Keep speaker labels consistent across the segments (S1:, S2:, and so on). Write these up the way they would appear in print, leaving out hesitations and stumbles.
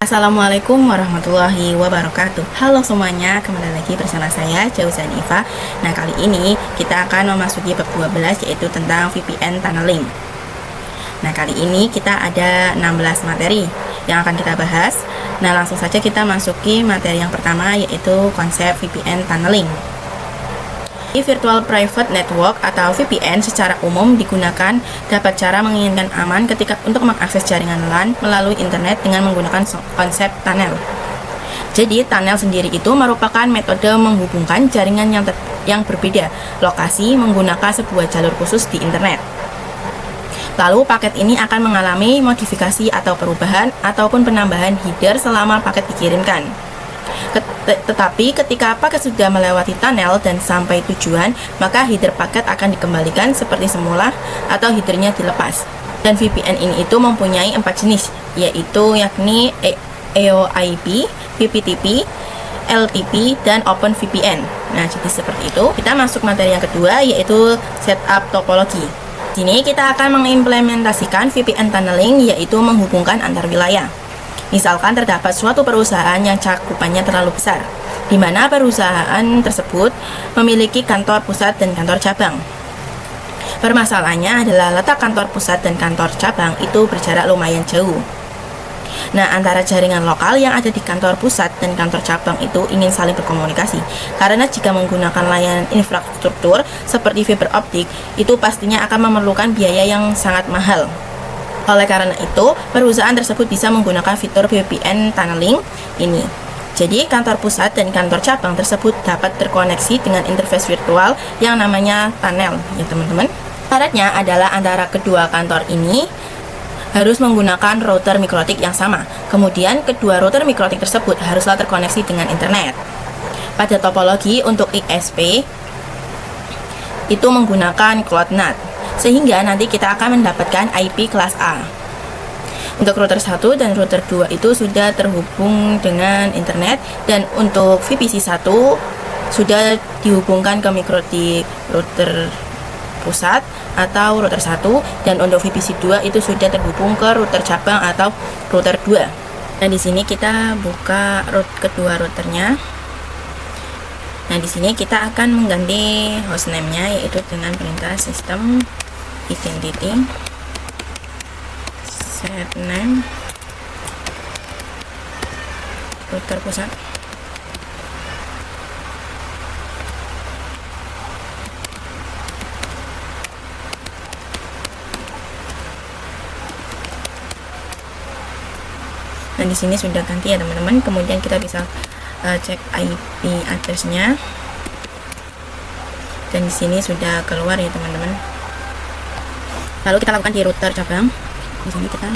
S1: Assalamualaikum warahmatullahi wabarakatuh. Halo semuanya, kembali lagi bersama saya Jauzan Iva. Nah, kali ini kita akan memasuki bab 12, yaitu tentang VPN tunneling. Nah, kali ini kita ada 16 materi yang akan kita bahas. Nah, langsung saja kita masuki materi yang pertama, yaitu konsep VPN tunneling. Virtual Private Network atau VPN secara umum digunakan dapat cara menginginkan aman ketika untuk mengakses jaringan LAN melalui internet dengan menggunakan konsep tunnel. Jadi, tunnel sendiri itu merupakan metode menghubungkan jaringan yang berbeda lokasi menggunakan sebuah jalur khusus di internet. Lalu, paket ini akan mengalami modifikasi atau perubahan ataupun penambahan header selama paket dikirimkan. Tetapi ketika paket sudah melewati tunnel dan sampai tujuan, maka header paket akan dikembalikan seperti semula atau headernya dilepas. Dan VPN ini itu mempunyai 4 jenis, yakni EOIP, VPTP, LTP, dan OpenVPN. Nah, jadi seperti itu. Kita masuk materi yang kedua, yaitu setup topologi. Di sini kita akan mengimplementasikan VPN tunneling, yaitu menghubungkan antar wilayah. Misalkan terdapat suatu perusahaan yang cakupannya terlalu besar, di mana perusahaan tersebut memiliki kantor pusat dan kantor cabang. Permasalahannya adalah letak kantor pusat dan kantor cabang itu berjarak lumayan jauh. Nah, antara jaringan lokal yang ada di kantor pusat dan kantor cabang itu ingin saling berkomunikasi. Karena jika menggunakan layanan infrastruktur seperti fiber optik, itu pastinya akan memerlukan biaya yang sangat mahal. Oleh karena itu, perusahaan tersebut bisa menggunakan fitur VPN tunneling ini. Jadi, kantor pusat dan kantor cabang tersebut dapat terkoneksi dengan interface virtual yang namanya tunnel, ya teman-teman. Syaratnya adalah antara kedua kantor ini harus menggunakan router mikrotik yang sama. Kemudian, kedua router mikrotik tersebut haruslah terkoneksi dengan internet. Pada topologi untuk ISP, itu menggunakan CloudNAT. Sehingga nanti kita akan mendapatkan IP kelas A. Untuk router 1 dan router 2 itu sudah terhubung dengan internet, dan untuk VPC 1 sudah dihubungkan ke mikrotik router pusat atau router 1, dan untuk VPC 2 itu sudah terhubung ke router cabang atau router 2. Dan di sini kita buka kedua routernya. Nah, di sini kita akan mengganti hostname-nya, yaitu dengan perintah sistem identity set name router pusat. Nah, di sini sudah ganti ya teman-teman. Kemudian kita bisa cek IP address-nya. Dan di sini sudah keluar ya teman-teman. Lalu kita lakukan di router cabang. Di sini kita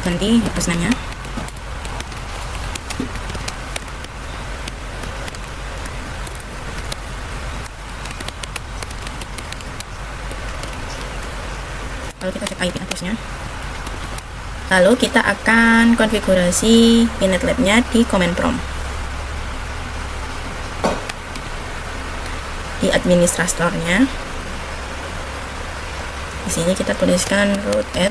S1: ganti hostname-nya. Lalu kita cek IP address-nya. Lalu kita akan konfigurasi Pinet Lab-nya di command prompt. Di administratornya, di sini kita tuliskan root at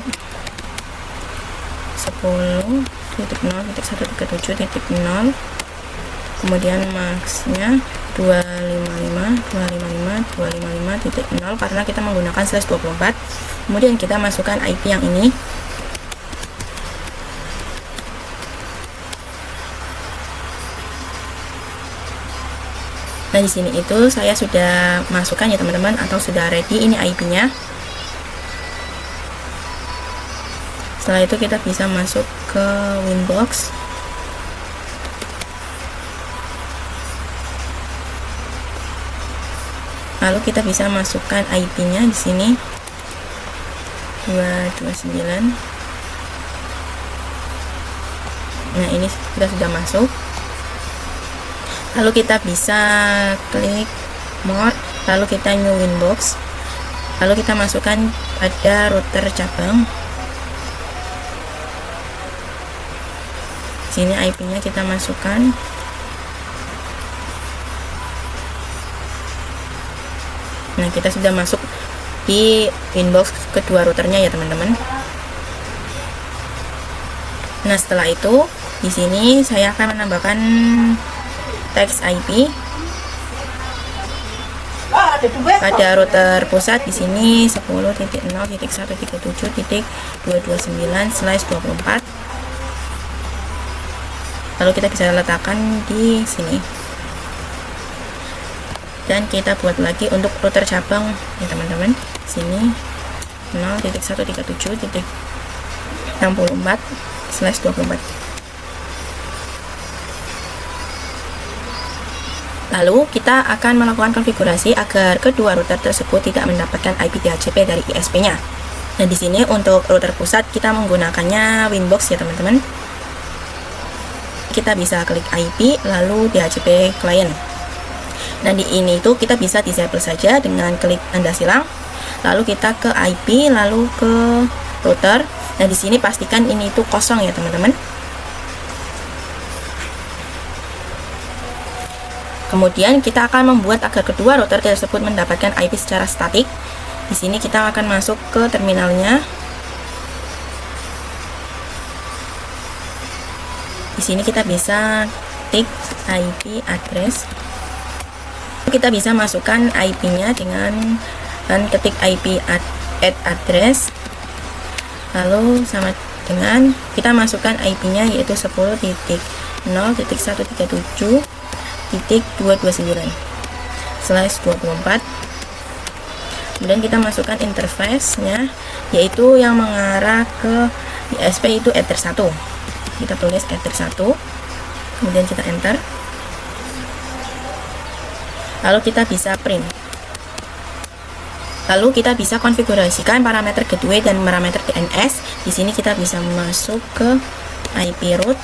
S1: 10.0.137.0, kemudian max-nya 255.255.255.0 karena kita menggunakan /24. Kemudian kita masukkan IP yang ini. Nah, di sini itu saya sudah masukkan ya teman-teman, atau sudah ready ini IP-nya. Setelah itu kita bisa masuk ke Winbox. Lalu kita bisa masukkan IP-nya di sini 229. Nah, ini kita sudah masuk. Lalu kita bisa klik more, lalu kita new Winbox. Lalu kita masukkan pada router cabang. Sini IP-nya kita masukkan. Nah, kita sudah masuk di inbox kedua routernya ya teman-teman. Nah, setelah itu di sini saya akan menambahkan teks IP pada router pusat. Di sini 10.0.137.229/24. Lalu kita bisa letakkan di sini. Dan kita buat lagi untuk router cabang ya teman-teman. Sini 0.137.64/24. Lalu kita akan melakukan konfigurasi agar kedua router tersebut tidak mendapatkan IP DHCP dari ISP-nya. Nah, di sini untuk router pusat kita menggunakannya Winbox ya teman-teman. Kita bisa klik IP lalu DHCP client. Dan di ini itu kita bisa disable saja dengan klik tanda silang. Lalu kita ke IP lalu ke router. Nah, di sini pastikan ini itu kosong ya teman-teman. Kemudian kita akan membuat agar kedua router tersebut mendapatkan IP secara statik. Di sini kita akan masuk ke terminalnya. Di sini kita bisa ketik IP address. Kita bisa masukkan IP-nya dengan ketik IP add address. Lalu sama dengan kita masukkan IP-nya yaitu 10.0.137.229/24. Kemudian kita masukkan interface-nya yaitu yang mengarah ke ISP itu Ether 1. Kita tulis Ether 1. Kemudian kita enter. Lalu kita bisa print. Lalu kita bisa konfigurasikan parameter gateway dan parameter DNS. Di sini kita bisa masuk ke IP route.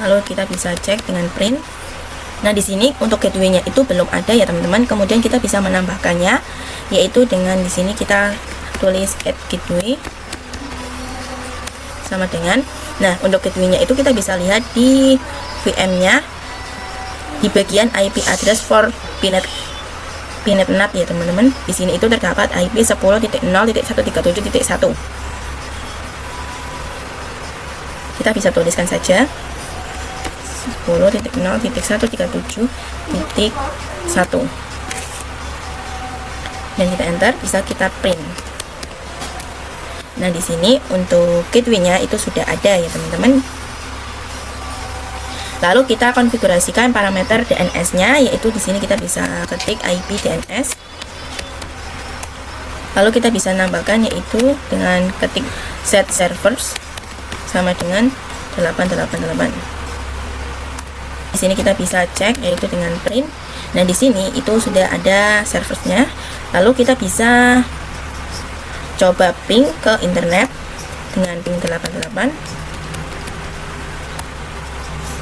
S1: Lalu kita bisa cek dengan print. Nah, di sini untuk gateway-nya itu belum ada ya teman-teman. Kemudian kita bisa menambahkannya yaitu dengan di sini kita tulis add gateway sama dengan. Nah, untuk gateway-nya itu kita bisa lihat di VM-nya di bagian IP address for PNAT ya teman-teman. Di sini itu terdapat IP 10.0.137.1. Kita bisa tuliskan saja 10.0.137.1 dan kita enter. Bisa kita print. Nah, di sini untuk gateway-nya itu sudah ada ya teman-teman. Lalu kita konfigurasikan parameter DNS-nya yaitu di sini kita bisa ketik IP DNS. Lalu kita bisa nambahkan yaitu dengan ketik set servers sama dengan 888. Di sini kita bisa cek yaitu dengan print. Nah, di sini itu sudah ada serversnya. Lalu kita bisa coba ping ke internet dengan ping 88.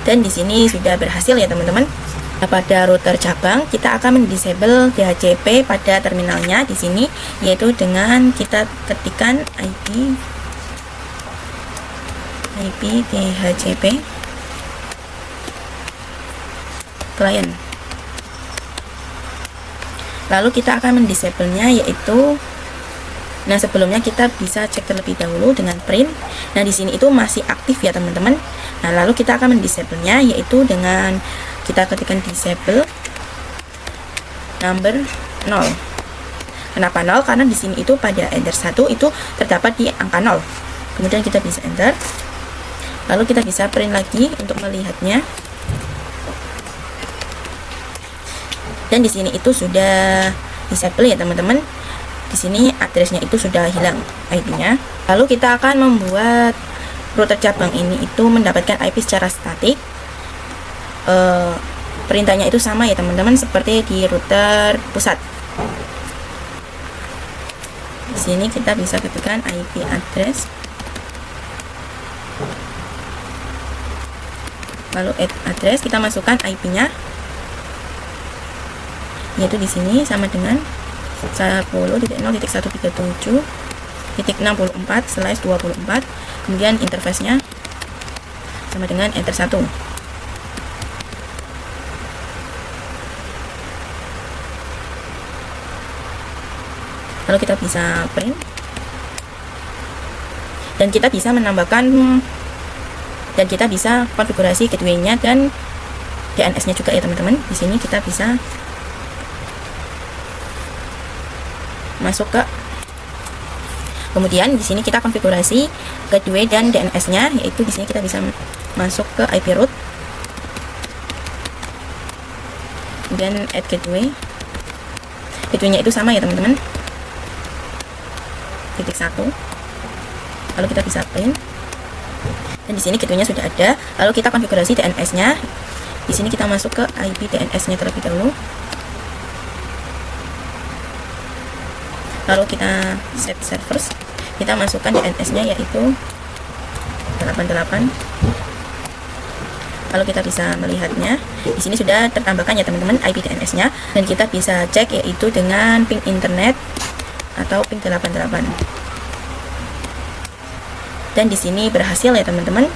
S1: Dan di sini sudah berhasil ya teman-teman. Pada router cabang kita akan mendisable DHCP pada terminalnya di sini yaitu dengan kita ketikkan IP DHCP client. Lalu kita akan mendisable-nya yaitu, nah sebelumnya kita bisa cek terlebih dahulu dengan print. Nah, di sini itu masih aktif ya teman-teman. Nah, lalu kita akan mendisable-nya yaitu dengan kita ketikkan disable number 0. Kenapa 0? Karena di sini itu pada enter 1 itu terdapat di angka 0. Kemudian kita bisa enter. Lalu kita bisa print lagi untuk melihatnya. Dan di sini itu sudah disable ya teman-teman. Di sini addressnya itu sudah hilang IP-nya. Lalu kita akan membuat router cabang ini itu mendapatkan IP secara statik. Perintahnya itu sama ya teman-teman seperti di router pusat. Di sini kita bisa ketikkan IP address. Lalu add address, kita masukkan IP-nya. Yaitu di sini sama dengan 10.0.137.64/24. Kemudian interface-nya sama dengan enter 1. Lalu kita bisa print. Dan kita bisa menambahkan dan kita bisa konfigurasi gateway-nya dan DNS-nya juga ya teman-teman. Di sini kita bisa masuk ke, kemudian di sini kita konfigurasi gateway dan DNS-nya, yaitu di sini kita bisa masuk ke IP root dan add gateway. Gateway-nya itu sama ya teman-teman, .1. Lalu kita bisa print. Dan di sini gateway-nya sudah ada. Lalu kita konfigurasi DNS-nya. Di sini kita masuk ke IP DNS-nya terlebih dahulu. Lalu kita set servers. Kita masukkan DNS-nya yaitu 88. Lalu kita bisa melihatnya. Di sini sudah tertambahkan ya teman-teman IP DNS-nya, dan kita bisa cek yaitu dengan ping internet atau ping 88. Dan di sini berhasil ya teman-teman.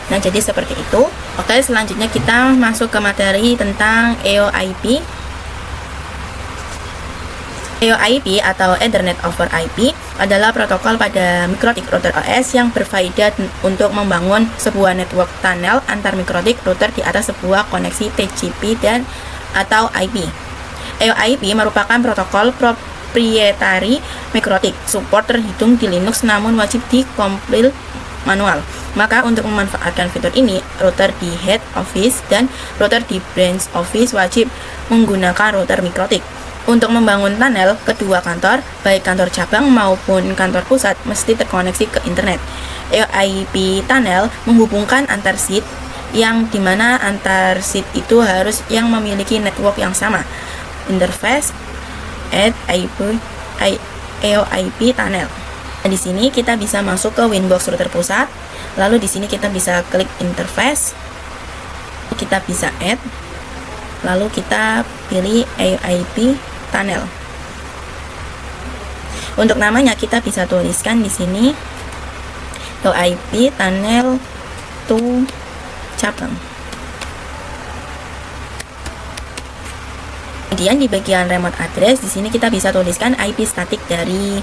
S1: Nah, jadi seperti itu. Oke, selanjutnya kita masuk ke materi tentang EOIP. EOIP atau Ethernet over IP adalah protokol pada mikrotik router OS yang berfaedah untuk membangun sebuah network tunnel antar mikrotik router di atas sebuah koneksi TCP dan atau IP. EOIP merupakan protokol proprietary mikrotik. Support terhitung di Linux namun wajib dikompil manual. Maka untuk memanfaatkan fitur ini, router di head office dan router di branch office wajib menggunakan router mikrotik. Untuk membangun tunnel, kedua kantor, baik kantor cabang maupun kantor pusat, mesti terkoneksi ke internet. EOIP tunnel menghubungkan antar seat, yang dimana antar seat itu harus yang memiliki network yang sama. Interface at EOIP tunnel. Nah, di sini kita bisa masuk ke Winbox router pusat. Lalu di sini kita bisa klik interface. Kita bisa add. Lalu kita pilih EOIP tunnel. Untuk namanya kita bisa tuliskan di sini EOIP tunnel to cabang. Kemudian di bagian remote address di sini kita bisa tuliskan IP statik dari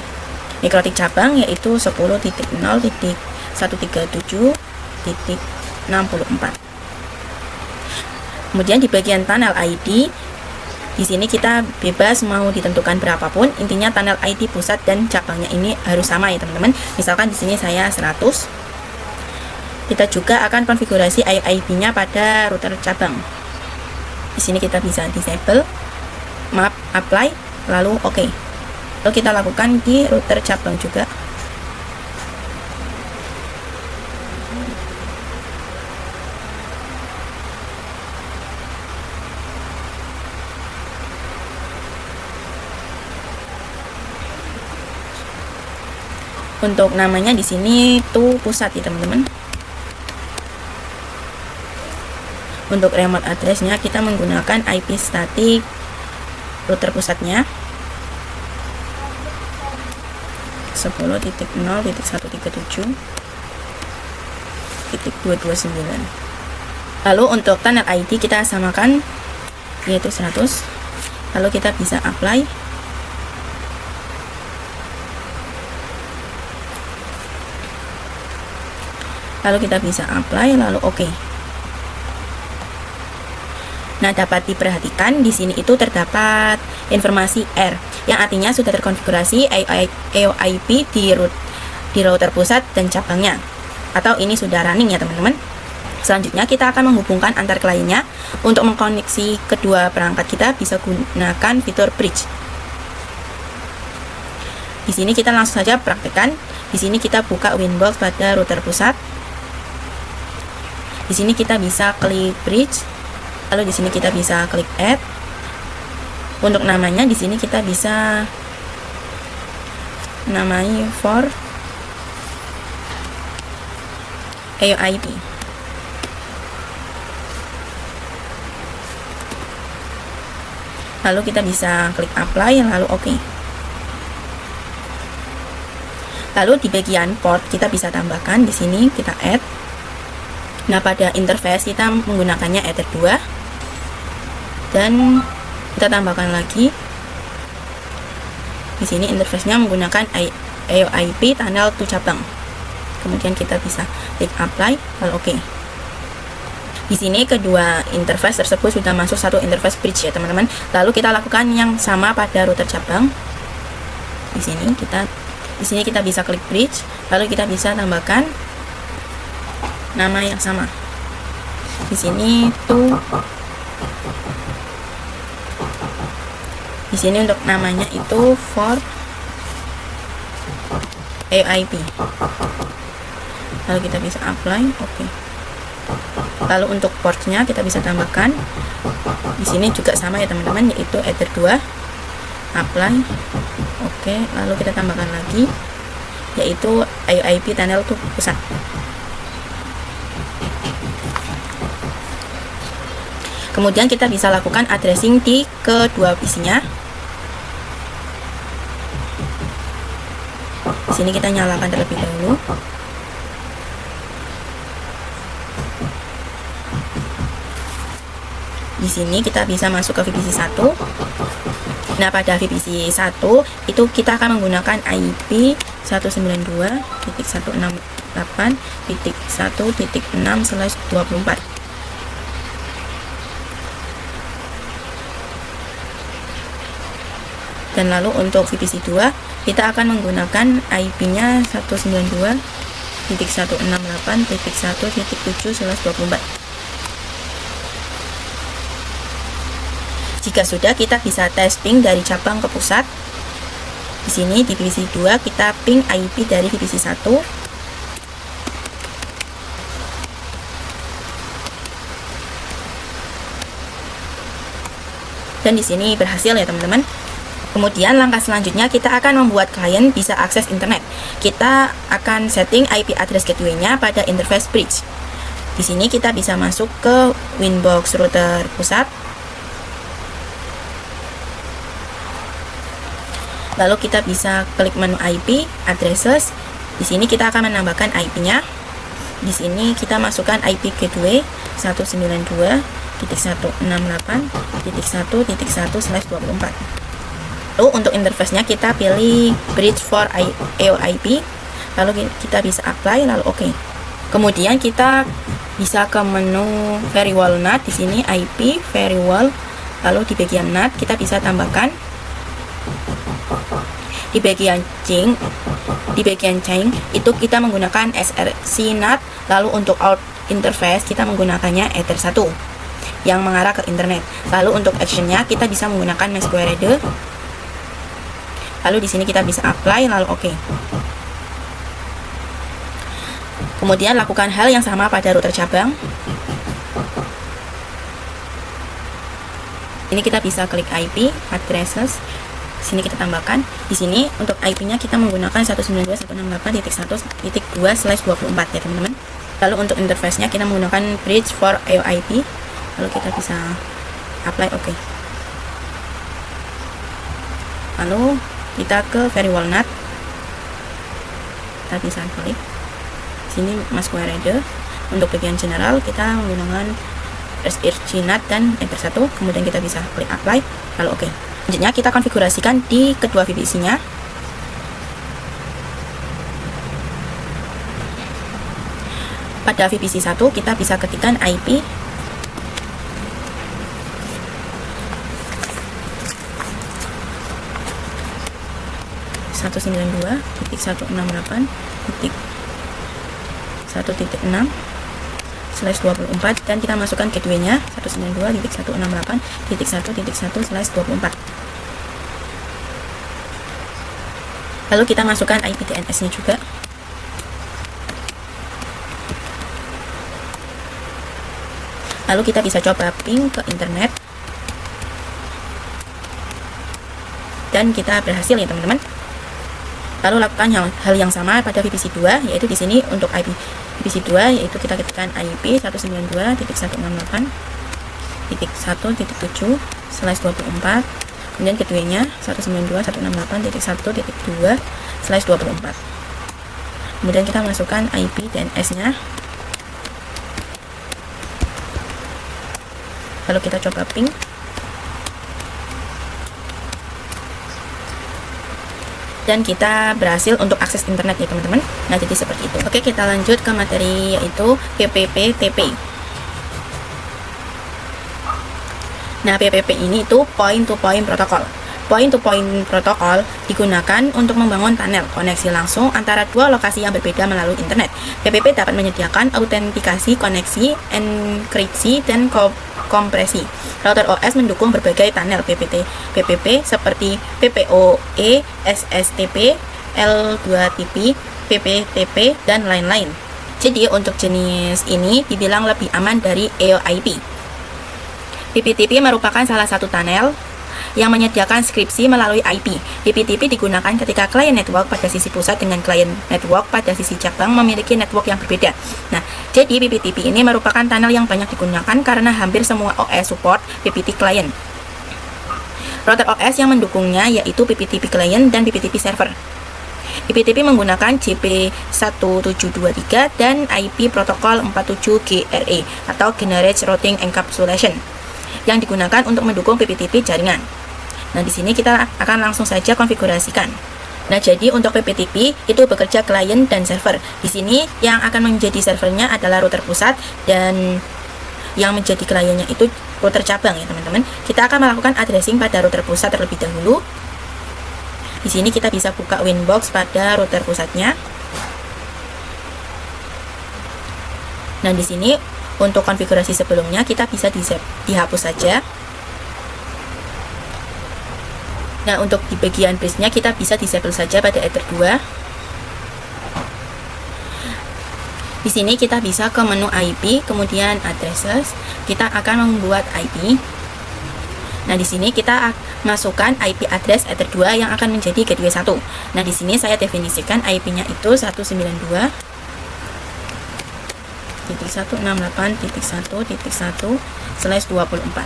S1: mikrotik cabang yaitu 10.0.137.64. Kemudian di bagian tunnel ID di sini kita bebas mau ditentukan berapapun, intinya tunnel ID pusat dan cabangnya ini harus sama ya teman-teman. Misalkan di sini saya 100. Kita juga akan konfigurasi IP-nya pada router cabang. Di sini kita bisa disable, map, apply, lalu OK. Lalu kita lakukan di router cabang juga. Untuk namanya di sini tuh pusat ya teman-teman. Untuk remote address-nya kita menggunakan IP statik router pusatnya 10.0.137.229. Lalu untuk tunnel ID kita samakan yaitu 100. Lalu kita bisa apply. Lalu kita bisa apply, lalu OK. Nah, dapat diperhatikan di sini itu terdapat informasi R, yang artinya sudah terkonfigurasi EOIP di router pusat dan cabangnya, atau ini sudah running ya teman-teman. Selanjutnya kita akan menghubungkan antar kliennya. Untuk mengkoneksi kedua perangkat kita bisa gunakan fitur bridge. Di sini kita langsung saja praktekkan. Di sini kita buka Winbox pada router pusat. Di sini kita bisa klik bridge, lalu di sini kita bisa klik add. Untuk namanya di sini kita bisa namai for EOIP. Lalu kita bisa klik apply, lalu OK. Lalu di bagian port kita bisa tambahkan di sini kita add. Nah, pada interface kita menggunakannya Ether 2 dan kita tambahkan lagi di sini interface-nya menggunakan EOIP tunnel to cabang. Kemudian kita bisa klik apply, lalu oke. Di sini kedua interface tersebut sudah masuk satu interface bridge ya teman-teman. Lalu kita lakukan yang sama pada router cabang. Di sini kita bisa klik bridge, lalu kita bisa tambahkan nama yang sama. Di sini untuk namanya itu for EOIP. Lalu kita bisa apply, oke. Lalu untuk portnya kita bisa tambahkan. Di sini juga sama ya teman-teman, yaitu Ether 2. Apply, oke. Lalu kita tambahkan lagi, yaitu EOIP tunnel to pusat. Kemudian kita bisa lakukan addressing di kedua PC-nya. Di sini kita nyalakan terlebih dahulu. Di sini kita bisa masuk ke VPC 1. Nah, pada VPC 1 itu kita akan menggunakan IP 192.168.1.6/24. Dan lalu untuk VPC 2 kita akan menggunakan IP-nya 192.168.1.7/24. Jika sudah, kita bisa tes ping dari cabang ke pusat. Di sini di VPC 2 kita ping IP dari VPC 1. Dan di sini berhasil ya teman-teman. Kemudian langkah selanjutnya kita akan membuat klien bisa akses internet. Kita akan setting IP address gateway-nya pada interface bridge. Di sini kita bisa masuk ke Winbox router pusat. Lalu kita bisa klik menu IP addresses. Di sini kita akan menambahkan IP-nya. Di sini kita masukkan IP gateway 192.168.1.1/24. Lalu untuk interface-nya kita pilih bridge for EOIP. Lalu kita bisa apply, lalu oke. Kemudian kita bisa ke menu firewall NAT. Di sini IP firewall. Lalu di bagian NAT kita bisa tambahkan. Di bagian chain itu kita menggunakan SRC NAT. Lalu untuk out interface kita menggunakannya Ether 1 yang mengarah ke internet. Lalu untuk actionnya kita bisa menggunakan Masquerade. Lalu di sini kita bisa apply, lalu oke. Kemudian lakukan hal yang sama pada router cabang. Ini kita bisa klik IP addresses. Sini kita tambahkan. Di sini untuk IP-nya kita menggunakan 192.168.2/24 ya teman-teman. Lalu untuk interface-nya kita menggunakan bridge for EOIP. Lalu kita bisa apply, oke. Lalu kita ke firewall NAT. Kita bisa klik. Sini Masquerade. Untuk bagian general kita menggunakan SRC NAT dan Ether 1. Kemudian kita bisa klik apply, lalu oke. Selanjutnya kita konfigurasikan di kedua VPC-nya. Pada VPC 1 kita bisa ketikkan IP 192.168.1.6/24 dan kita masukkan gateway-nya 192.168.1.1/24. Lalu kita masukkan IP DNS-nya juga. Lalu kita bisa coba ping ke internet. Dan kita berhasil ya teman-teman. Lalu lakukan hal yang sama pada VPC 2, yaitu di sini untuk IP VPC 2 yaitu kita ketikkan IP 192.168.1.7/24. Kemudian gateway-nya 192.168.1.2/24. Kemudian kita masukkan IP DNS-nya. Lalu kita coba ping. dan kita berhasil untuk akses internet ya teman-teman. Nah, jadi seperti itu. Oke, kita lanjut ke materi yaitu PPP-TP. Nah, PPP ini itu point-to-point protocol. Point-to-point protocol digunakan untuk membangun tunnel koneksi langsung antara dua lokasi yang berbeda melalui internet. PPP dapat menyediakan autentikasi, koneksi, enkripsi, dan kompresi. Router OS mendukung berbagai tunnel PPP seperti PPOE, SSTP, L2TP, PPTP, dan lain-lain. Jadi untuk jenis ini dibilang lebih aman dari EOIP. PPTP merupakan salah satu tunnel yang menyediakan skripsi melalui IP. PPTP digunakan ketika klien network pada sisi pusat dengan klien network pada sisi cabang memiliki network yang berbeda. Nah, jadi PPTP ini merupakan tunnel yang banyak digunakan karena hampir semua OS support PPT client. Router OS yang mendukungnya yaitu PPTP client dan PPTP server. PPTP menggunakan JP1723 dan IP protokol 47GRE atau Generate Routing Encapsulation yang digunakan untuk mendukung PPTP jaringan. Nah, di sini kita akan langsung saja konfigurasikan. Nah, jadi untuk PPTP itu bekerja klien dan server. Di sini yang akan menjadi servernya adalah router pusat dan yang menjadi kliennya itu router cabang ya teman-teman. Kita akan melakukan addressing pada router pusat terlebih dahulu. Di sini kita bisa buka Winbox pada router pusatnya. Nah, di sini untuk konfigurasi sebelumnya kita bisa dihapus saja. Nah, untuk di bagian bridge-nya kita bisa disable saja pada Ether 2. Di sini kita bisa ke menu IP, kemudian addresses. Kita akan membuat IP. Nah, di sini kita masukkan IP address Ether 2 yang akan menjadi gateway 1. Nah, di sini saya definisikan IP-nya itu 192.168.1.1/24.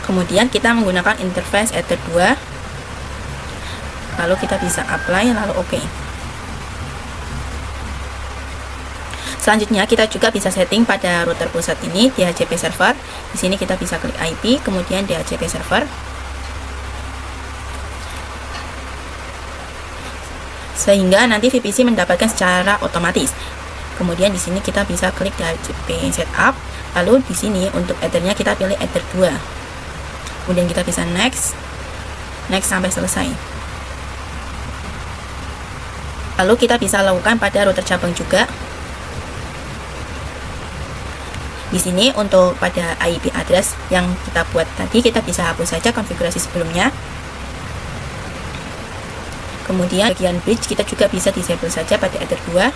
S1: Kemudian kita menggunakan interface Ether 2. Lalu kita bisa apply, lalu OK. Selanjutnya kita juga bisa setting pada router pusat ini DHCP server. Di sini kita bisa klik IP, kemudian DHCP server. Sehingga nanti VPC mendapatkan secara otomatis. Kemudian di sini kita bisa klik DHCP setup. Lalu di sini untuk Ethernya kita pilih Ether 2. Kemudian kita bisa next sampai selesai. Lalu kita bisa lakukan pada router cabang juga. Di sini untuk pada IP address yang kita buat tadi kita bisa hapus saja konfigurasi sebelumnya. Kemudian bagian bridge kita juga bisa disable saja pada Ether 2.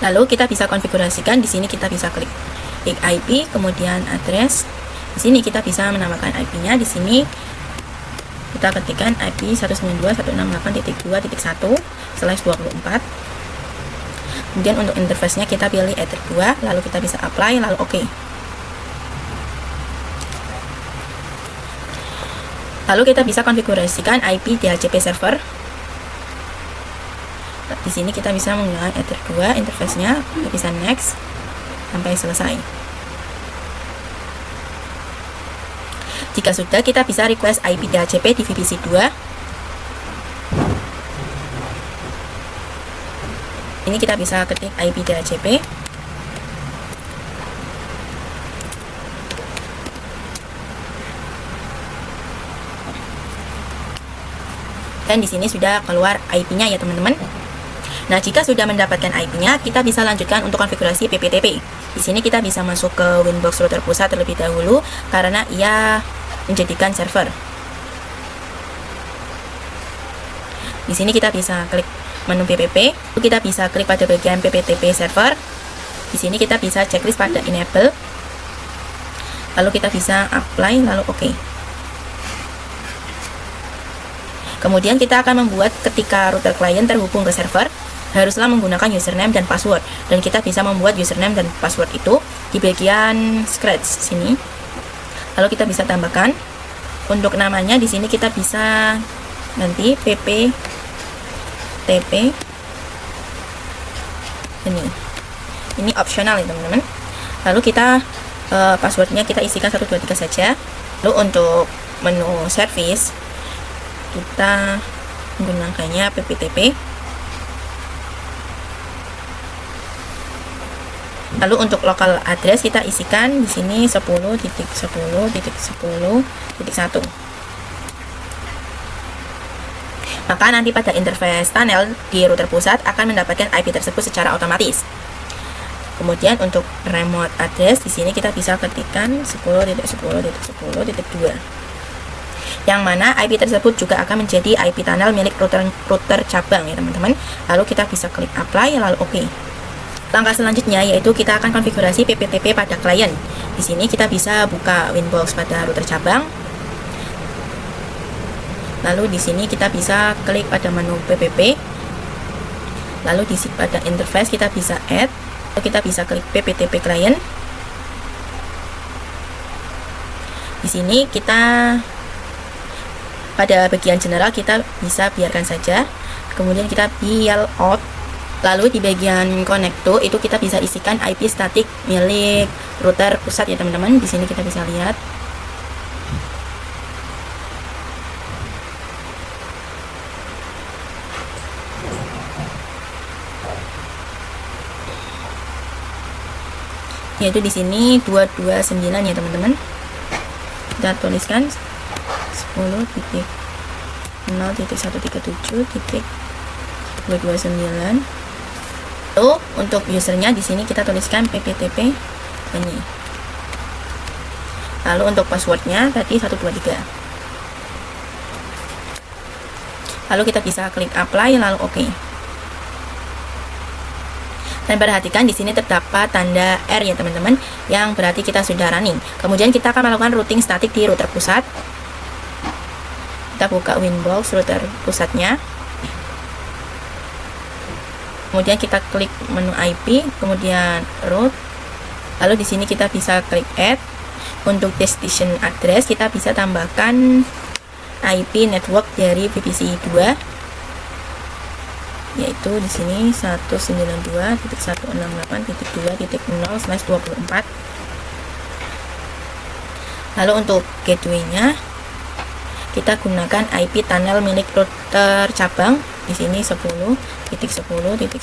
S1: Lalu kita bisa konfigurasikan. Di sini kita bisa klik IP, kemudian address. Di sini kita bisa menambahkan IP-nya. Di sini kita ketikkan IP 192.168.2.1/24. Kemudian untuk interface-nya kita pilih Ether 2, lalu kita bisa apply, lalu OK. Lalu kita bisa konfigurasikan IP DHCP server. Di sini kita bisa menggunakan Ether 2 interface-nya, kita bisa next sampai selesai. Jika sudah, kita bisa request IP DHCP di VPC 2. Ini kita bisa ketik IP DHCP. Dan di sini sudah keluar IP-nya ya teman-teman. Nah, jika sudah mendapatkan IP-nya, kita bisa lanjutkan untuk konfigurasi PPTP. Di sini kita bisa masuk ke Winbox router pusat terlebih dahulu karena ia menjadikan server. Di sini kita bisa klik menu PPP, kita bisa klik pada bagian PPTP server. Di sini kita bisa checklist pada enable. Lalu kita bisa apply, lalu OK. Kemudian kita akan membuat ketika router client terhubung ke server, haruslah menggunakan username dan password. Dan kita bisa membuat username dan password itu di bagian scratch sini. Lalu kita bisa tambahkan untuk namanya. Di sini kita bisa nanti PPTP ini opsional ya teman-teman. Lalu kita passwordnya kita isikan 123 saja. Lalu untuk menu service kita menggunakannya pptp. Lalu untuk local address kita isikan di sini 10.10.10.1. Maka nanti pada interface tunnel di router pusat akan mendapatkan IP tersebut secara otomatis. Kemudian untuk remote address di sini kita bisa ketikkan 10.10.10.2. Yang mana IP tersebut juga akan menjadi IP tunnel milik router cabang ya teman-teman. Lalu kita bisa klik apply lalu OK. Langkah selanjutnya yaitu kita akan konfigurasi pptp pada klien. Di sini kita bisa buka Winbox pada router cabang. Lalu di sini kita bisa klik pada menu ppp. Lalu di pada interface kita bisa add. Lalu kita bisa klik pptp client. Di sini kita pada bagian general kita bisa biarkan saja. Kemudian kita yell out. Lalu di bagian connecto itu kita bisa isikan IP statik milik router pusat ya teman-teman. Di sini kita bisa lihat. Yaitu di sini 229 ya teman-teman. Kita tuliskan 10.0.137.229. Lalu untuk usernya di sini kita tuliskan pptp ini. Lalu untuk passwordnya tadi 123. Lalu kita bisa klik apply lalu OK. Dan perhatikan di sini terdapat tanda R ya teman-teman, yang berarti kita sudah running. Kemudian kita akan melakukan routing statik di router pusat. Kita buka Winbox router pusatnya. Kemudian kita klik menu IP, kemudian route. Lalu di sini kita bisa klik add. Untuk destination address kita bisa tambahkan IP network dari VPC 2, yaitu di sini 192.168.2.0/24. Lalu untuk gateway-nya kita gunakan IP tunnel milik router cabang. Di sini 10.10.10.2.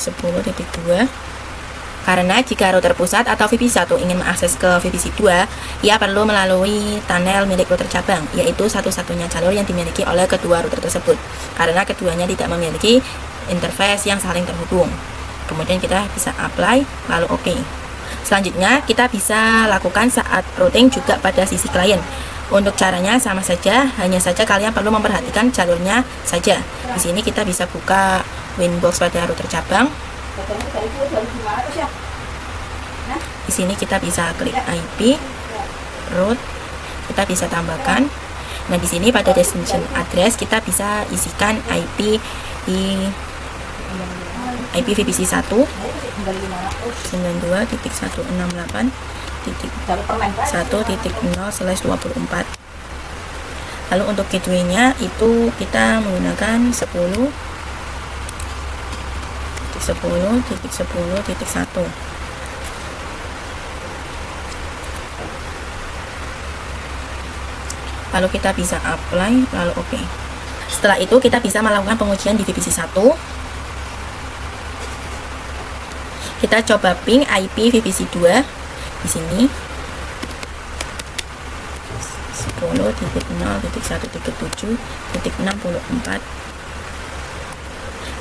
S1: Karena jika router pusat atau VPC 1 ingin mengakses ke VPC 2, ia perlu melalui tunnel milik router cabang, yaitu satu-satunya jalur yang dimiliki oleh kedua router tersebut. Karena keduanya tidak memiliki interface yang saling terhubung. Kemudian kita bisa apply lalu OK. Selanjutnya kita bisa lakukan saat routing juga pada sisi klien. Untuk caranya sama saja, hanya saja kalian perlu memperhatikan jalurnya saja. Di sini kita bisa buka Winbox pada router cabang. Di sini kita bisa klik IP, route, kita bisa tambahkan. Nah di sini pada destination address kita bisa isikan IP VPC 1 92.168.1.0/24. Lalu untuk gateway-nya itu kita menggunakan 10.10.10.1. Lalu kita bisa apply lalu OK. Setelah itu kita bisa melakukan pengujian di VPC 1. Kita coba ping IP VPC 2 di sini 10.0.137.64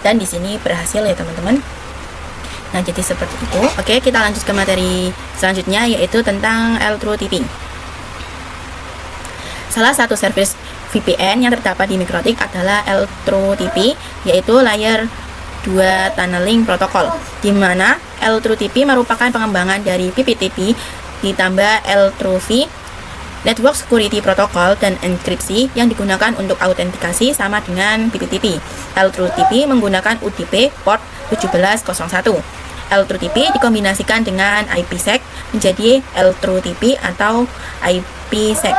S1: dan di sini berhasil ya teman-teman. Nah jadi seperti itu. Oke, kita lanjut ke materi selanjutnya yaitu tentang L-True-TP. Salah satu service VPN yang terdapat di MikroTik adalah L-True-TP, yaitu layer 2 tunneling protokol, di mana L-True-TP merupakan pengembangan dari PPTP ditambah L-True-V, Network Security Protocol dan enkripsi yang digunakan untuk autentikasi sama dengan PPTP. L-True-TP menggunakan UDP port 1701. L-True-TP dikombinasikan dengan IPsec menjadi L-True-TP atau IPsec.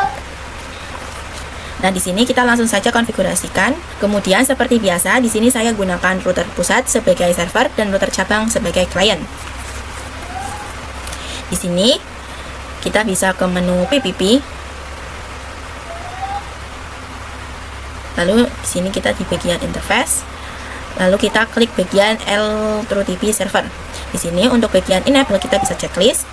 S1: Nah, di sini kita langsung saja konfigurasikan. Kemudian seperti biasa, di sini saya gunakan router pusat sebagai server dan router cabang sebagai klien. Di sini kita bisa ke menu PPP. Lalu di sini kita di bagian interface. Lalu kita klik bagian L-TP server. Di sini untuk bagian enable kita bisa checklist.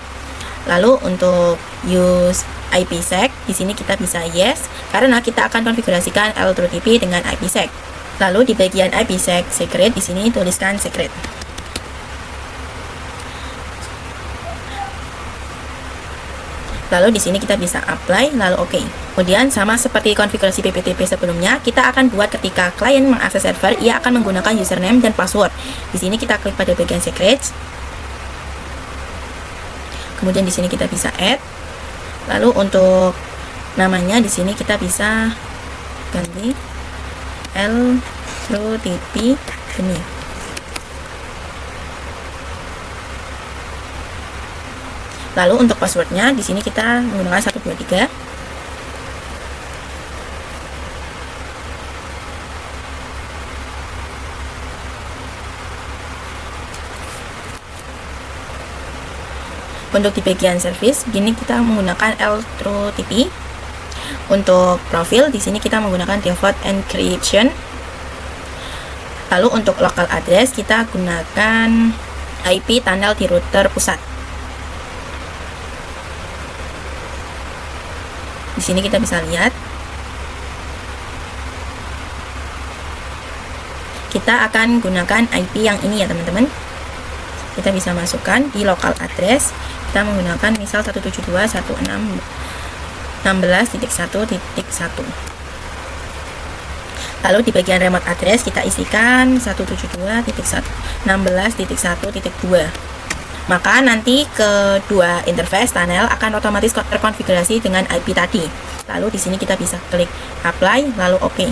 S1: Lalu untuk use IPsec, di sini kita bisa yes, karena kita akan konfigurasikan L-TP dengan IPsec. Lalu di bagian IPsec secret, di sini tuliskan secret. Lalu di sini kita bisa apply, lalu oke. Kemudian sama seperti konfigurasi PPTP sebelumnya, kita akan buat ketika klien mengakses server, ia akan menggunakan username dan password. Di sini kita klik pada bagian secret. Kemudian di sini kita bisa add. Lalu untuk namanya di sini kita bisa ganti L-TP ini. Lalu untuk passwordnya di sini kita menggunakan 123. Untuk di bagian service, gini kita menggunakan L-TP. Untuk profil, di sini kita menggunakan default encryption. Lalu untuk local address, kita gunakan IP tunnel di router pusat. Di sini kita bisa lihat. Kita akan gunakan IP yang ini ya teman-teman. Kita bisa masukkan di local address. Kita menggunakan misal 172.168.16.1.1. Lalu di bagian remote address kita isikan 172.16.1.2. Maka nanti kedua interface tunnel akan otomatis terkonfigurasi dengan IP tadi. Lalu di sini kita bisa klik apply, lalu oke.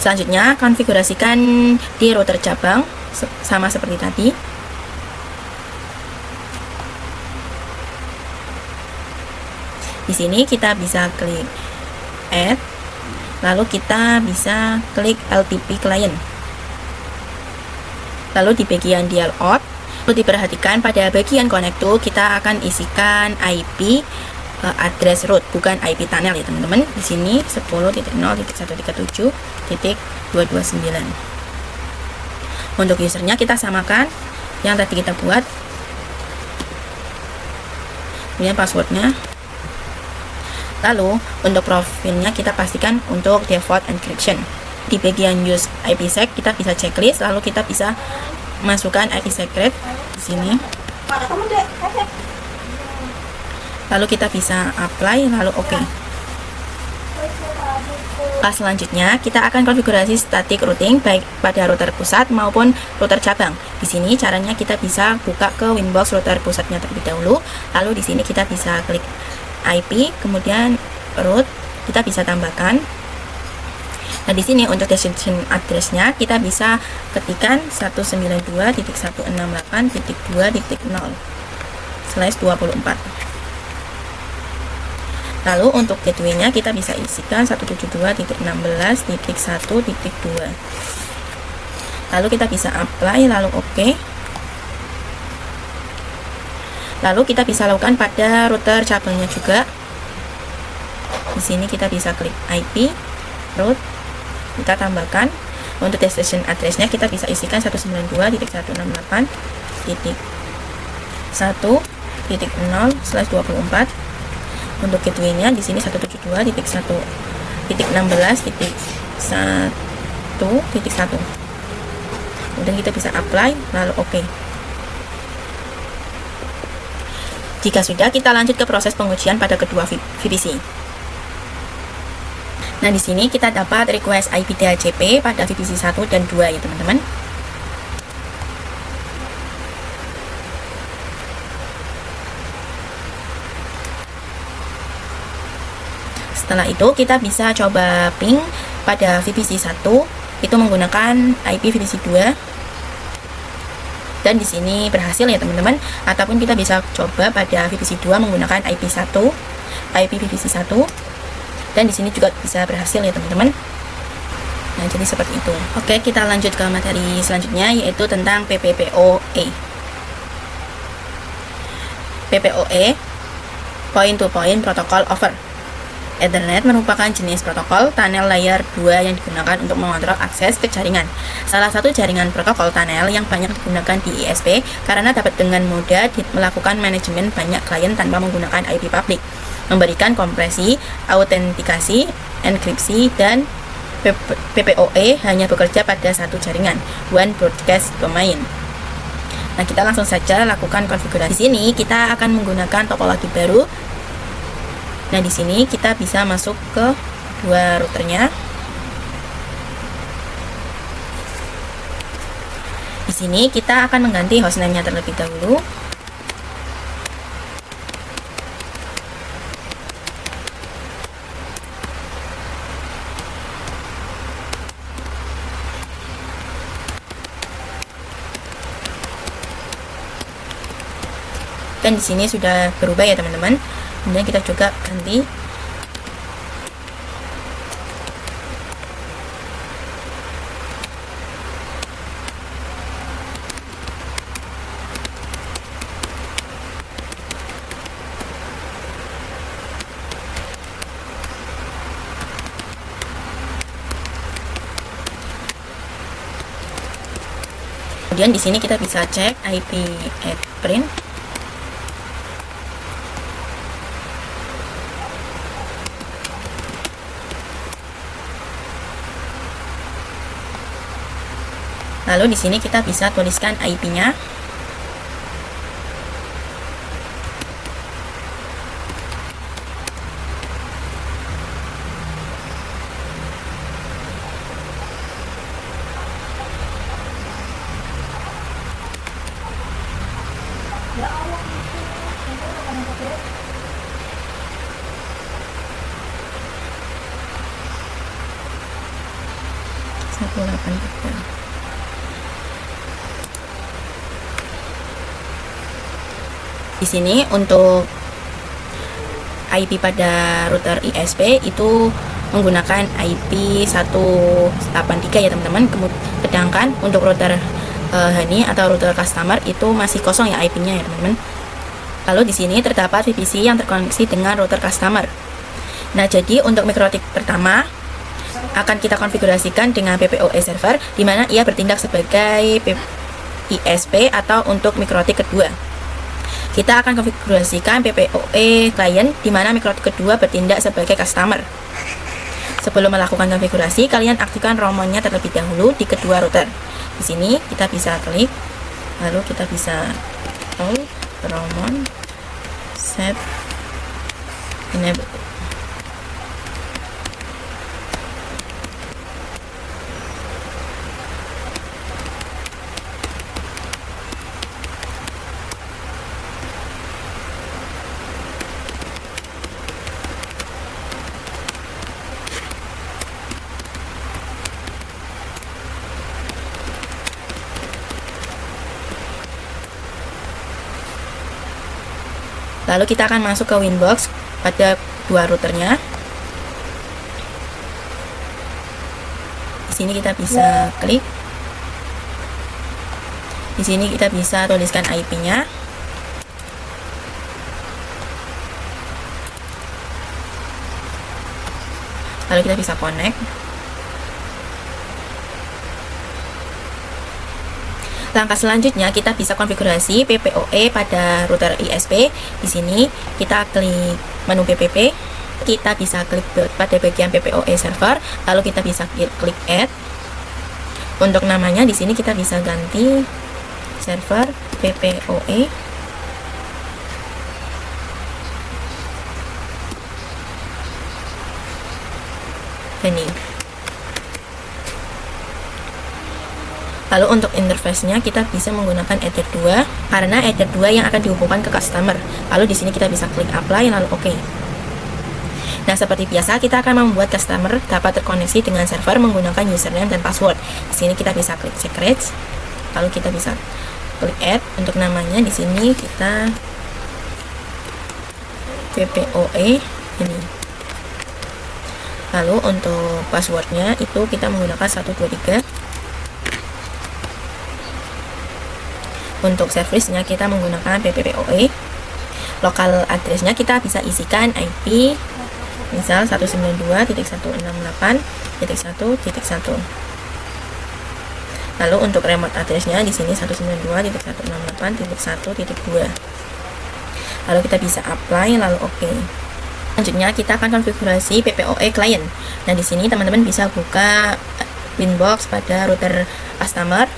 S1: Selanjutnya, konfigurasikan di router cabang sama seperti tadi. Di sini kita bisa klik add, lalu kita bisa klik LTP client. Lalu di bagian dial out, perlu diperhatikan pada bagian connector kita akan isikan IP address root, bukan IP tunnel ya teman-teman. Di sini 10.0.137.229. Untuk usernya kita samakan yang tadi kita buat. Kemudian passwordnya. Lalu untuk profilnya kita pastikan untuk default encryption. Di bagian use IPsec kita bisa checklist, lalu kita bisa masukkan IP secret di sini. Lalu kita bisa apply, lalu oke. Pas selanjutnya kita akan konfigurasi static routing baik pada router pusat maupun router cabang. Di sini caranya kita bisa buka ke Winbox router pusatnya terlebih dahulu. Lalu di sini kita bisa klik IP, kemudian root, kita bisa tambahkan. Nah, di sini untuk destination address-nya kita bisa ketikkan 192.168.2.0/24. Lalu untuk gateway-nya kita bisa isikan 172.16.1.2. Lalu kita bisa apply, lalu oke. Lalu kita bisa lakukan pada router cabangnya juga. Di sini kita bisa klik IP, root, kita tambahkan. Untuk destination address-nya kita bisa isikan 192.168.1.0/24. Untuk gateway-nya di sini 172.116.1.1. Kemudian kita bisa apply, lalu oke. Jika sudah, kita lanjut ke proses pengujian pada kedua VPC. Nah, di sini kita dapat request IP DHCP pada VPC 1 dan 2 ya, teman-teman. Setelah itu kita bisa coba ping pada VPC 1 itu menggunakan IP VPC 2, dan di sini berhasil ya teman-teman. Ataupun kita bisa coba pada VPC 2 menggunakan IP VPC 1, dan di sini juga bisa berhasil ya teman-teman. Nah, jadi seperti itu. Oke, kita lanjut ke materi selanjutnya, yaitu tentang PPPoE. PPoE, Point to Point Protocol over Ethernet, merupakan jenis protokol tunnel layer 2 yang digunakan untuk mengontrol akses ke jaringan. Salah satu jaringan protokol tunnel yang banyak digunakan di ISP karena dapat dengan mudah melakukan manajemen banyak klien tanpa menggunakan IP publik, memberikan kompresi, autentikasi, enkripsi, dan PPoE hanya bekerja pada satu jaringan, one broadcast domain. Nah, kita langsung saja lakukan konfigurasi. Di sini kita akan menggunakan topologi baru. Nah, di sini kita bisa masuk ke dua routernya. Di sini kita akan mengganti hostname-nya terlebih dahulu. Dan di sini sudah berubah ya teman-teman. Kemudian kita juga ganti. Kemudian di sini kita bisa cek IP at print. Lalu di sini kita bisa tuliskan IP-nya. Di sini untuk IP pada router ISP itu menggunakan IP 183 ya teman-teman. Sedangkan untuk router Honey atau router customer itu masih kosong ya IP-nya ya teman-teman. Lalu di sini terdapat VPC yang terkoneksi dengan router customer. Nah, jadi untuk mikrotik pertama akan kita konfigurasikan dengan PPoE server, di mana ia bertindak sebagai ISP, atau untuk mikrotik kedua kita akan konfigurasikan PPoE client, di mana mikrotik kedua bertindak sebagai customer. Sebelum melakukan konfigurasi, kalian aktifkan romonnya terlebih dahulu di kedua router. Di sini kita bisa klik, lalu kita bisa romon set enable. Lalu kita akan masuk ke Winbox pada dua routernya. Di sini kita bisa klik. Di sini kita bisa tuliskan IP-nya. Lalu kita bisa connect. Langkah selanjutnya kita bisa konfigurasi PPoE pada router ISP. Di sini kita klik menu PPP. Kita bisa klik pada bagian PPoE server, lalu kita bisa klik add. Untuk namanya di sini kita bisa ganti server PPoE. Ini. Lalu untuk interface-nya kita bisa menggunakan Ether 2 karena Ether 2 yang akan dihubungkan ke customer. Lalu di sini kita bisa klik apply lalu OK. Nah, seperti biasa kita akan membuat customer dapat terkoneksi dengan server menggunakan username dan password. Di sini kita bisa klik secrets. Lalu kita bisa klik add. Untuk namanya di sini kita PPoE ini. Lalu untuk passwordnya itu kita menggunakan 123. Untuk service-nya kita menggunakan PPPoE. Lokal address-nya kita bisa isikan IP misal 192.168.1.1. Lalu untuk remote address-nya di sini 192.168.1.2. Lalu kita bisa apply lalu oke. Selanjutnya kita akan konfigurasi PPoE client. Nah, di sini teman-teman bisa buka Winbox pada router customer.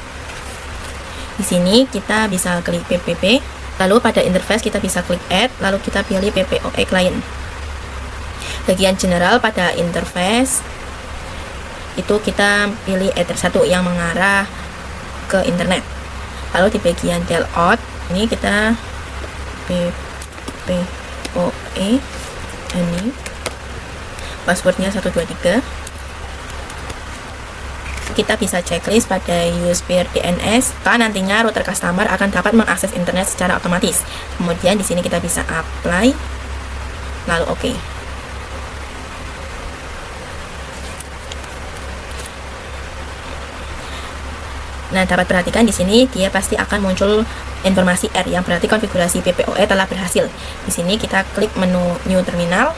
S1: Di sini kita bisa klik PPP, lalu pada interface kita bisa klik add, lalu kita pilih PPoE client. Bagian general pada interface itu kita pilih Ether 1 yang mengarah ke internet. Lalu di bagian tailout ini kita PPoE ini passwordnya 123. Kita bisa checklist pada use peer DNS, karena nantinya router customer akan dapat mengakses internet secara otomatis. Kemudian di sini kita bisa apply lalu oke. Nah, dapat perhatikan di sini dia pasti akan muncul informasi R yang berarti konfigurasi PPoE telah berhasil. Di sini kita klik menu New Terminal.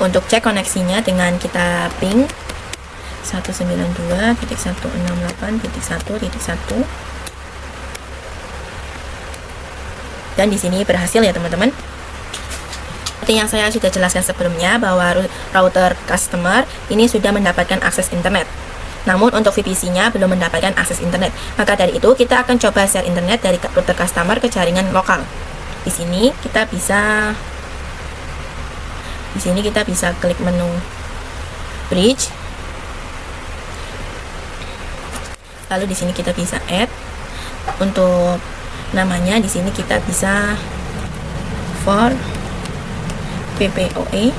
S1: Untuk cek koneksinya dengan kita ping 192.168.1.1. Dan di sini berhasil ya teman-teman. Seperti yang saya sudah jelaskan sebelumnya bahwa router customer ini sudah mendapatkan akses internet. Namun untuk VPC-nya belum mendapatkan akses internet. Maka dari itu kita akan coba share internet dari router customer ke jaringan lokal. Di sini kita bisa klik menu bridge. Lalu di sini kita bisa add. Untuk namanya di sini kita bisa for PPoE.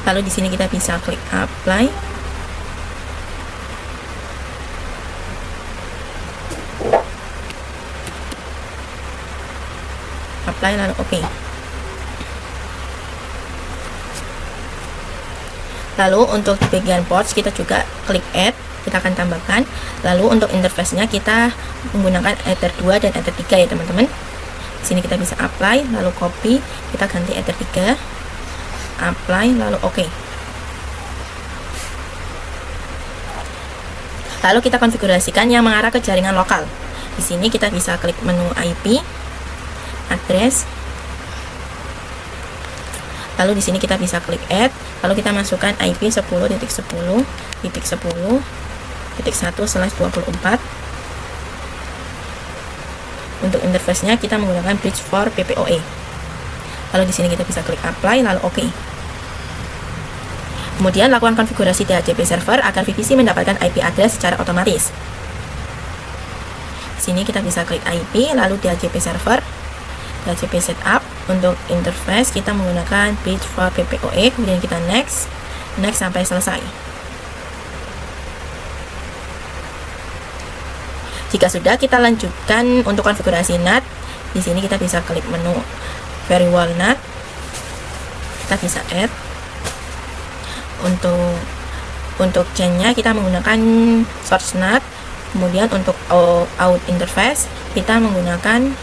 S1: Lalu di sini kita bisa klik apply. Apply lalu oke. Lalu untuk bagian ports kita juga klik add, kita akan tambahkan. Lalu untuk interface-nya kita menggunakan Ether 2 dan Ether 3 ya teman-teman. Di sini kita bisa apply, lalu copy, kita ganti Ether 3, apply, lalu oke. Lalu kita konfigurasikan yang mengarah ke jaringan lokal. Di sini kita bisa klik menu IP, address. Lalu di sini kita bisa klik add, lalu kita masukkan IP 10.10.10.1/24. Untuk interface-nya kita menggunakan bridge for PPoE. Lalu di sini kita bisa klik apply lalu oke. Kemudian lakukan konfigurasi DHCP server agar VPC mendapatkan IP address secara otomatis. Di sini kita bisa klik IP lalu DHCP server, DHCP setup. Untuk interface kita menggunakan bridge for PPoE, kemudian kita next sampai selesai. Jika sudah, kita lanjutkan untuk konfigurasi NAT. Di sini kita bisa klik menu Firewall NAT. Kita bisa add. Untuk chain-nya kita menggunakan source NAT. Kemudian untuk out interface kita menggunakan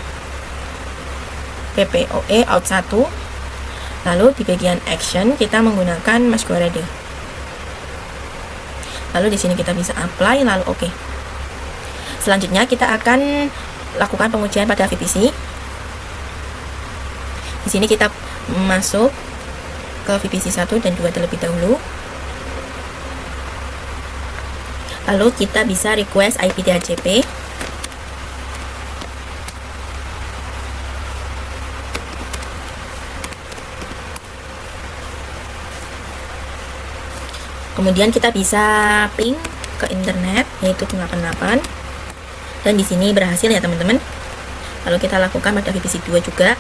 S1: PPoE out 1. Lalu di bagian action kita menggunakan masquerade. Lalu di sini kita bisa apply lalu oke. Selanjutnya kita akan lakukan pengujian pada VPC. Di sini kita masuk ke VPC 1 dan 2 terlebih dahulu. Lalu kita bisa request IP DHCP. Kemudian kita bisa ping ke internet yaitu 88. Dan di sini berhasil ya teman-teman. Lalu kita lakukan pada VPC 2 juga.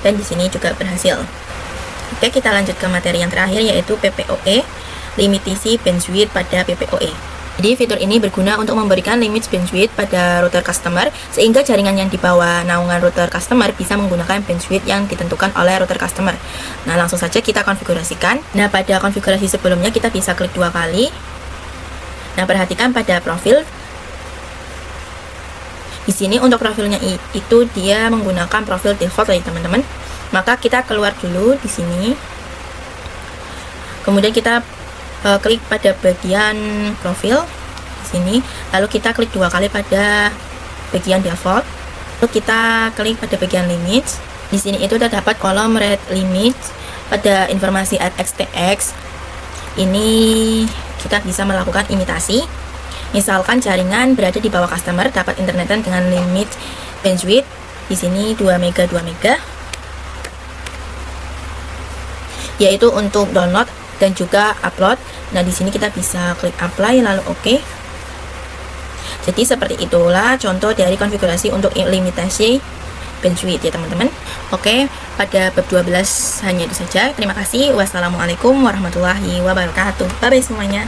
S1: Dan di sini juga berhasil. Oke, kita lanjut ke materi yang terakhir yaitu PPoE limitasi bandwidth pada PPOE. Jadi fitur ini berguna untuk memberikan limit bandwidth pada router customer sehingga jaringan yang di bawah naungan router customer bisa menggunakan bandwidth yang ditentukan oleh router customer. Nah, langsung saja kita konfigurasikan. Nah, pada konfigurasi sebelumnya kita bisa klik 2 kali. Nah, perhatikan pada profil. Di sini untuk profilnya itu dia menggunakan profil default ya teman-teman. Maka kita keluar dulu di sini. Kemudian kita klik pada bagian profil di sini, lalu kita klik 2 kali pada bagian default, lalu kita klik pada bagian limit. Di sini itu terdapat kolom read limit pada informasi XTX. Ini kita bisa melakukan imitasi. Misalkan jaringan berada di bawah customer dapat internetan dengan limit bandwidth di sini 2 mega yaitu untuk download dan juga upload. Nah, di sini kita bisa klik apply lalu oke. Jadi seperti itulah contoh dari konfigurasi untuk limitasi bandwidth ya teman-teman. Oke, pada bab 12 hanya itu saja. Terima kasih. Wassalamualaikum warahmatullahi wabarakatuh. Bye bye semuanya.